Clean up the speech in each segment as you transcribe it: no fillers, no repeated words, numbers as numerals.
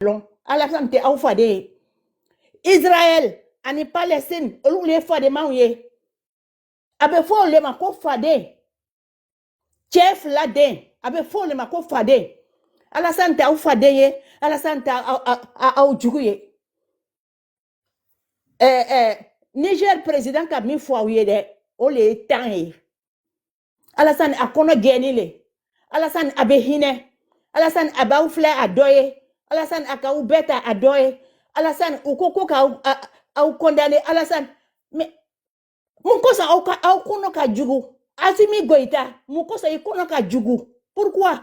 long. Alassane te au fade. Israël, ani Palestine, olu le fade mauye. Abe fo le ma ko fade. Chef la den, abe fo le ma ko fade. Alassane te au fade ye, Alassane te au jugu ye. Niger président ka mi fo ye de, o le tan ye. Alassane a kono geni le. Alassane abe hine. Alassane aba ou fle a doye. Alassane aka ou beta a doye. Alassane ou koko ka ou condamné. Alassane, mais mon kosa au kono ka jugu. Asimi goita, mon kosa i kono ka jugu. Pourquoi?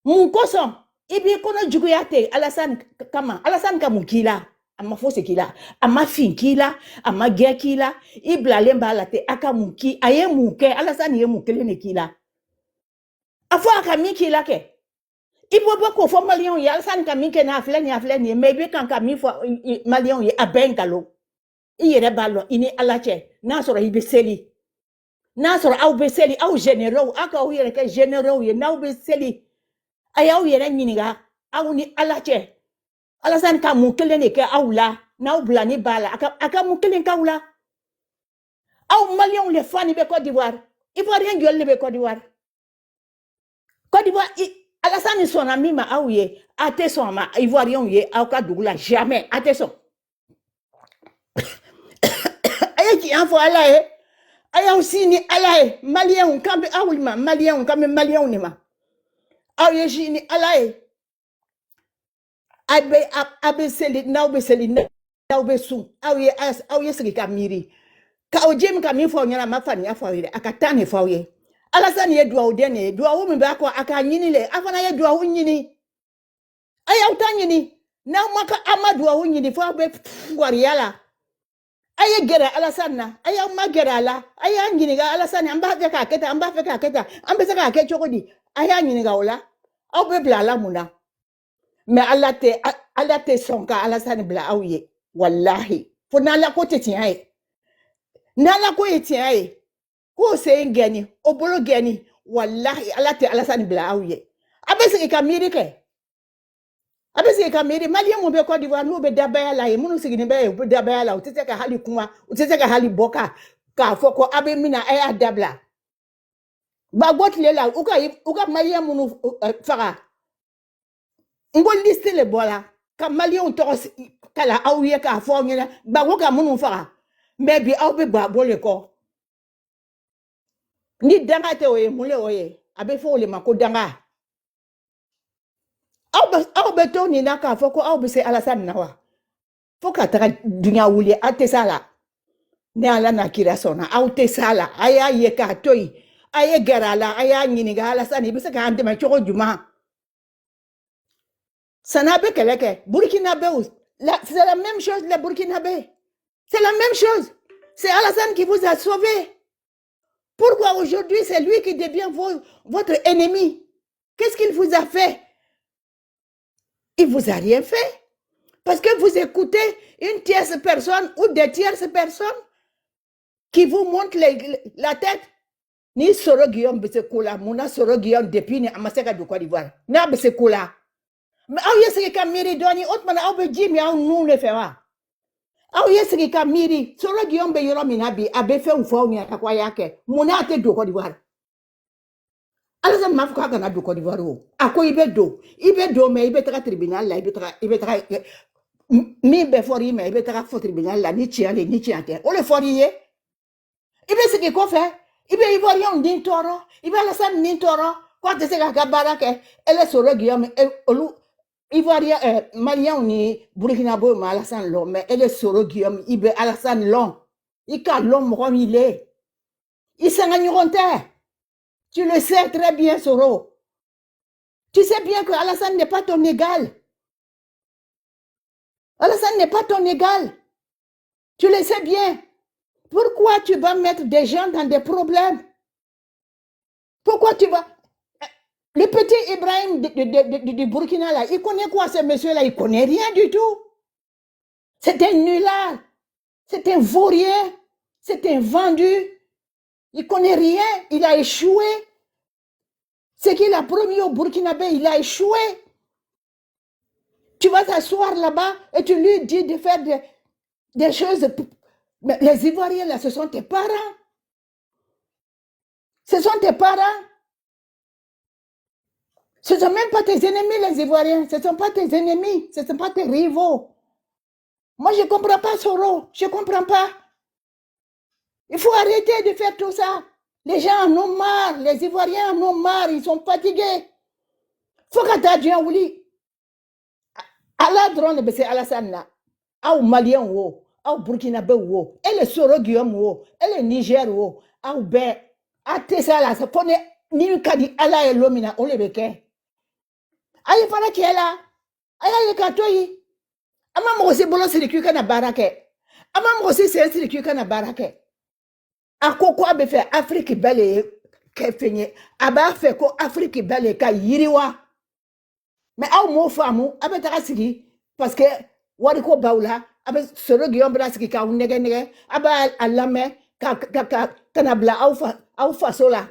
Mon kosa, ibi kono jugu yate. Alassane kama. Alassane ka mukila. Ama fose kila. Ama fin kila. Ama ge kila. Ibla lemba late. Aka muki. Aye muke. Alassane ye mukele ne kila. Afo aka mi kila ke. Ibo bako fo malion ye. Alassane ka mi ke na afle ni. Maybe kan ka mi fo malion ye. Abengalo. Iyere balo. Ini alache. Na soro ibe seli. Na soro au be seli. Au généraux. Aka ou yere ke généraux ye. Na ou be seli. Aya ou yere nyiniga. Au ni alache. Alassane ka mukele ne ke au la. Na ou blani bala. Aka mukele ka ou la. Au malion le fani be Côte d'Ivoire. Ivoirien gueule le be Côte d'Ivoire. Côte d'Ivoire, Alassane son ami ma aouye, ate son ma Ivoirien ye, auka dougla jamais, ate son. Aye qui en faut alaye, aye aussi ni alaye, malien on kambe aoulima, malien on kambe malien on ma. Aye jini alaye. Abe seli, na ube seli, na ube sou, aouye seli kamiri. Ka ojem kami fo nyana mafani afawire, akatane fawye. Alassane ye dua odene, dua ou mbe akwa aka nyini le, afana ye dua ou nyini. Aya uta nyini, na maka ama dua ou nyini, fo abe wariala. Aya gera Alassane na, aya ma gera la, aya nyini ga Alassane, amba feka aketa, amba seka ake chokodi, aya nyini ga ola, au be bla la muna. Me alate sonka Alassane bla auye, wallahi. Fo na la kote tiyae. Na la kote tiyae. Ko se ngeni, obolo geni, wallahi alate Alassane bla auye. Abese kamiri ke. Abese kamiri malien mo be Côte d'Ivoire no be dabaya la e munu sigini be dabaya la utete ka hali kuma, utete ka hali boka ka foko abe mina aya dabla. Ba gotle la uka malien munu fara. Ngo liste le bola ka malien to kala auye ka fo nyina ba woka munu fara. Maybe au be ba bole ko. Ni danga te oye mule oye abe fo le mako danga au beto ni naka foko au be se Alassane nawa foka taka dunya wuli ate sala ne ala na kira sona au te sala aya ye ka toy aye garala aya nyini ga Alassane be se ka ande ma choko juma sana be keleke Burkinabé c'est la même chose les Burkinabé c'est la même chose c'est Alassane qui vous a sauvé. Pourquoi aujourd'hui c'est lui qui devient votre ennemi? Qu'est-ce qu'il vous a fait? Il vous a rien fait. Parce que vous écoutez une tierce personne ou des tierces personnes qui vous montrent la tête. Ni soro Guillaume Bessekoula, mona soro Guillaume depuis ni amaseka du Côte d'Ivoire. Na Bessekoula. Mais au yesi ka miri doni otman au be jimi au nou le fewa. Au yesi ka miri soro Guillaume be yoro minabi abe fe ufo ni akwa yake. Mona ate du Côte d'Ivoire. Alassane mafuka kana du Côte d'Ivoire o. Ako ibe do me ibe tra tribunal la ibe tra mi be fori me ibe tra fo tribunal la ni chiale ni chiate. O le fori ye. Ibe se ke ko fe. Ibe Ivoirien din toro. Ibe Alassane din toro. Kwa te se ka kabara ke ele soro Guillaume olu Ivoirien Malien ni Burkinabé ma Alassane lo mais ele soro Guillaume ibe Alassane long. Ika long mo il est. Il s'engagneronte. Tu le sais très bien, Soro. Tu sais bien que Alassane n'est pas ton égal. Alassane n'est pas ton égal. Tu le sais bien. Pourquoi tu vas mettre des gens dans des problèmes? Pourquoi tu vas... Le petit Ibrahim du Burkina, là, il connaît quoi ce monsieur-là? Il connaît rien du tout. C'est un nulard. C'est un vaurien. C'est un vendu. Il connaît rien. Il a échoué. Ce qu'il a promis au Burkinabé, il a échoué. Tu vas t'asseoir là-bas et tu lui dis de faire des choses. Mais les Ivoiriens, là, ce sont tes parents. Ce sont tes parents. Ce ne sont même pas tes ennemis, les Ivoiriens. Ce ne sont pas tes ennemis. Ce ne sont pas tes rivaux. Moi, je ne comprends pas Soro. Je ne comprends pas. Il faut arrêter de faire tout ça. Les gens en ont marre. Les Ivoiriens en ont marre. Ils sont fatigués. Faut que tu aies un ala drone be se Alassane na au Malien wo au Burkinabé wo et le Soro Guillaume wo et le Niger wo au be atesa la se pone ni kadi ala e lomina o le beke ayi fara kela ayi ka toyi ama mo se bolo siriku kana barake ama mo se siriku kana barake akoko abe fe Afrique belle ke fenye aba fe ko Afrique belle ka yiriwa. Mais au mot femme, avec ta sigi, parce que Wariko Baula, avec ce reguillon brasiki ka nege, aba alame, kanabla, au fasola.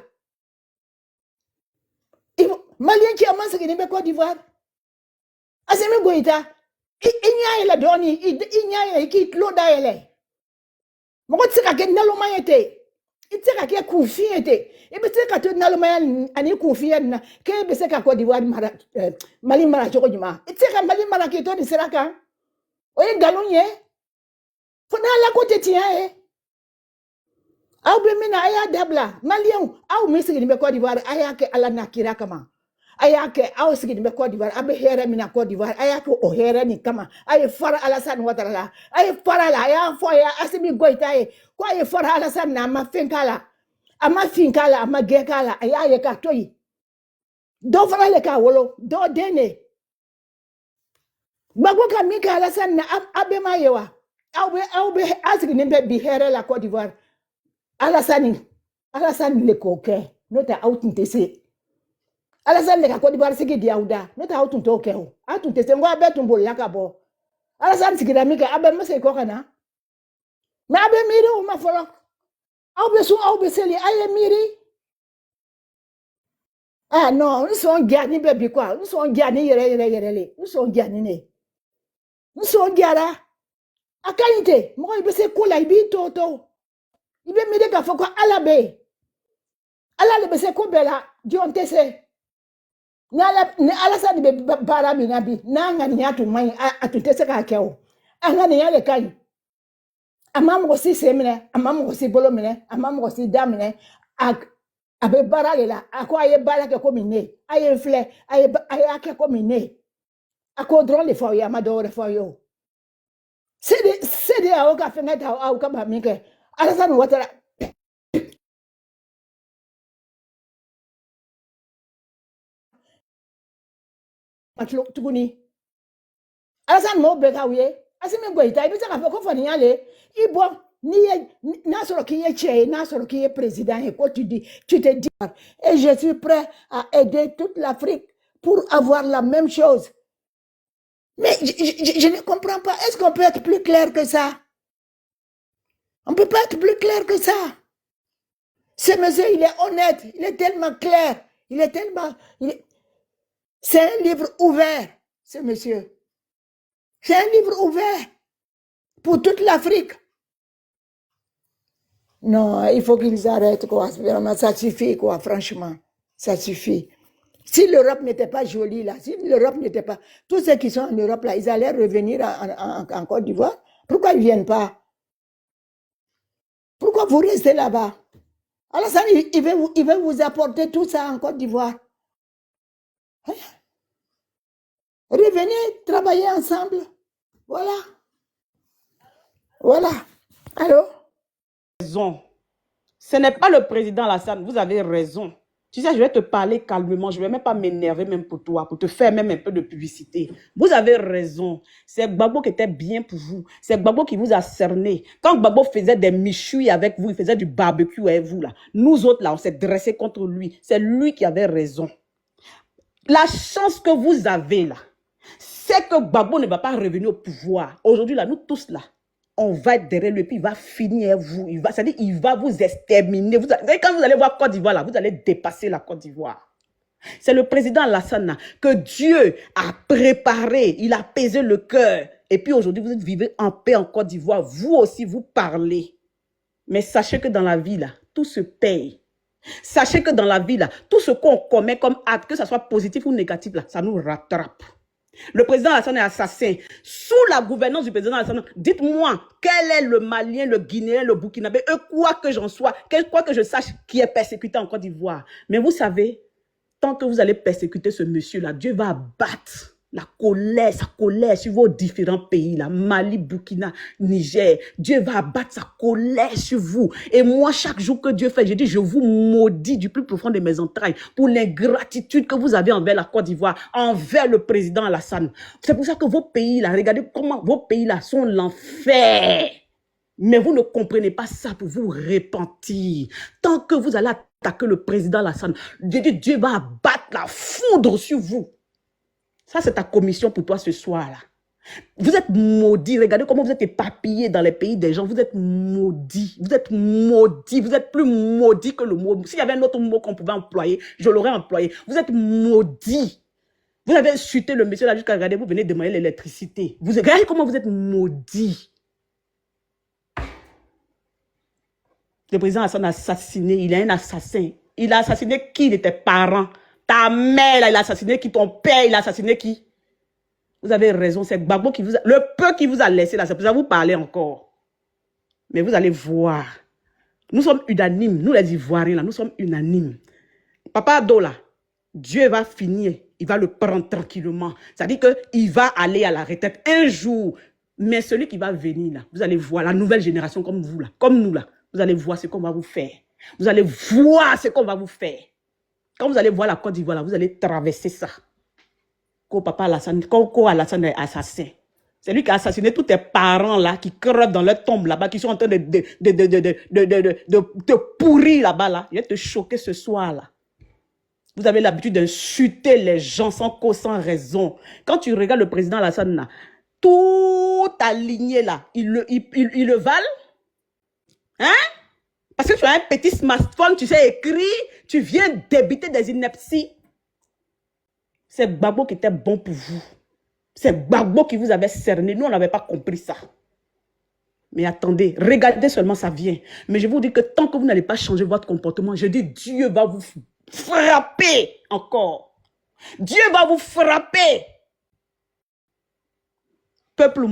Malien qui a mansé qui n'est Côte d'Ivoire. Asemi Goïta, il y a la doni, il y a qui cloda ele. Mon tsika ke naloma yete. Iteka ke kufi yete. E be tsika to naloma ani kufi na. Ke be seka Côte d'Ivoire Mali mara choko jima. Iteka Mali mara ke to ni seraka. Oye galonye. Fona la kote tia e. Au be mina aya dabla. Malien au misiki ni be Côte d'Ivoire aya ke ala nakira kama. Aya ke au siki ni be Côte d'Ivoire abe here mina Côte d'Ivoire aya ke o here ni kama. Aye fara Alassane Ouattara. Aye fara la aya fo ya Assimi Goïta e. Kwa ye fara Alassane na ma finkala. Ama finkala ama gekala aya ye ka toyi. Do fara le ka wolo do dene. Bagwo ka mika Alassane na abe ma yewa. Au be asiki ni be bihere la Côte d'Ivoire. Alassane le coquin. Nota outinte se. Alassane le ka Côte d'Ivoire siki diauda. Nota outunte okeo. Outunte se ngwa abe tumbo lakabo. Alassane siki da mika abe mase kokana. Mais abe miri ou ma folok. Au be seli aye miri. Ah non, nous sommes gani baby quoi. Nous sommes gani yere. Nous sommes gani ne. Nous sommes gara. A qualité, moi ibe se kola ibi toto. Ibe miri ka foko alabe. Ala le be se ko bela dionte se. Ne Alassane be bara mi nabi. Na ngani atu mai atunte se ka keo. Angani yale kai. Amam aussi semine, amam aussi bolomine, amam aussi damine, abe barale la, ako aye barake komine, aye fle, aye ake komine, ako dron le foye, amado le foye. C'est de aoka fengeta aoka bamike, Alassane Ouattara. Matlo tukuni. Alassane mo beka wiye, Assimi Goïta, ibi saka foko fani yale, ibo n'a qui est chef, n'a qui est président, et quoi tu te dis, et je suis prêt à aider toute l'Afrique pour avoir la même chose. Mais je ne comprends pas. Est-ce qu'on peut être plus clair que ça? On ne peut pas être plus clair que ça. Ce monsieur, il est honnête, il est tellement clair, c'est un livre ouvert, ce monsieur. C'est un livre ouvert pour toute l'Afrique. Non, il faut qu'ils arrêtent, quoi. Vraiment, ça suffit, quoi, franchement. Ça suffit. Si l'Europe n'était pas jolie, là, si l'Europe n'était pas... Tous ceux qui sont en Europe, là, ils allaient revenir en Côte d'Ivoire. Pourquoi ils ne viennent pas? Pourquoi vous restez là-bas? Alassane, il veut vous apporter tout ça en Côte d'Ivoire. Revenez travailler ensemble. Voilà. Voilà. Allô? Raison. Ce n'est pas le président Alassane, vous avez raison. Tu sais, je vais te parler calmement, je ne vais même pas m'énerver même pour toi, pour te faire même un peu de publicité. Vous avez raison. C'est Gbagbo qui était bien pour vous. C'est Gbagbo qui vous a cerné. Quand Gbagbo faisait des michouilles avec vous, il faisait du barbecue avec vous, là. Nous autres, là, on s'est dressés contre lui. C'est lui qui avait raison. La chance que vous avez, là, c'est que Gbagbo ne va pas revenir au pouvoir. Aujourd'hui, là, nous tous, là, on va être derrière lui, puis il va finir vous. C'est-à-dire, il va vous exterminer. Quand vous allez voir Côte d'Ivoire, là, vous allez dépasser la Côte d'Ivoire. C'est le président Alassane que Dieu a préparé, il a apaisé le cœur. Et puis aujourd'hui, vous vivez en paix en Côte d'Ivoire. Vous aussi, vous parlez. Mais sachez que dans la vie, là, tout se paye. Sachez que dans la vie, là, tout ce qu'on commet comme acte, que ce soit positif ou négatif, là, ça nous rattrape. Le président Alassane est assassin. Sous la gouvernance du président Alassane, dites-moi, quel est le Malien, le Guinéen, le Burkinabé, quoi que j'en sois, quoi que je sache, qui est persécuté en Côte d'Ivoire. Mais vous savez, tant que vous allez persécuter ce monsieur-là, Dieu va abattre sa colère sur vos différents pays, là, Mali, Burkina, Niger. Dieu va abattre sa colère sur vous. Et moi, chaque jour que Dieu fait, je dis, je vous maudis du plus profond de mes entrailles pour l'ingratitude que vous avez envers la Côte d'Ivoire, envers le président Alassane. C'est pour ça que vos pays, là, regardez comment vos pays, là, sont l'enfer. Mais vous ne comprenez pas ça pour vous repentir. Tant que vous allez attaquer le président Alassane, Dieu va abattre la foudre sur vous. Ça, c'est ta commission pour toi ce soir-là. Vous êtes maudits. Regardez comment vous êtes éparpillés dans les pays des gens. Vous êtes maudits. Vous êtes maudits. Vous êtes plus maudits que le mot. S'il y avait un autre mot qu'on pouvait employer, je l'aurais employé. Vous êtes maudits. Vous avez insulté le monsieur là jusqu'à regarder, vous venez demander l'électricité. Vous regardez comment vous êtes maudits. Le président Hassan a assassiné. Il est un assassin. Il a assassiné qui de tes parents? Ta mère, là, il a assassiné qui? Ton père, il a assassiné qui? Vous avez raison, c'est Gbagbo qui vous a... Le peu qui vous a laissé là, c'est pour ça que vous parlez encore. Mais vous allez voir. Nous sommes unanimes. Nous les Ivoiriens, là, nous sommes unanimes. Papa Ado, là, Dieu va finir. Il va le prendre tranquillement. C'est-à-dire qu'il va aller à la retraite un jour. Mais celui qui va venir, là, vous allez voir, la nouvelle génération comme vous, là, comme nous, là, vous allez voir ce qu'on va vous faire. Vous allez voir ce qu'on va vous faire. Quand vous allez voir la Côte d'Ivoire, vous allez traverser ça. Quand papa Alassane, quand Alassane est assassin, c'est lui qui a assassiné tous tes parents là, qui crevent dans leur tombe là-bas, qui sont en train de pourrir là-bas là. Il va te choquer ce soir là. Vous avez l'habitude d'insulter les gens sans cause, sans raison. Quand tu regardes le président Alassane là, tout aligné là, il le valent, hein? Parce que tu as un petit smartphone, tu sais écrire, tu viens débiter des inepties. C'est Gbagbo qui était bon pour vous. C'est Gbagbo qui vous avait cerné. Nous, on n'avait pas compris ça. Mais attendez, regardez seulement, ça vient. Mais je vous dis que tant que vous n'allez pas changer votre comportement, je dis Dieu va vous frapper encore. Dieu va vous frapper. Peuple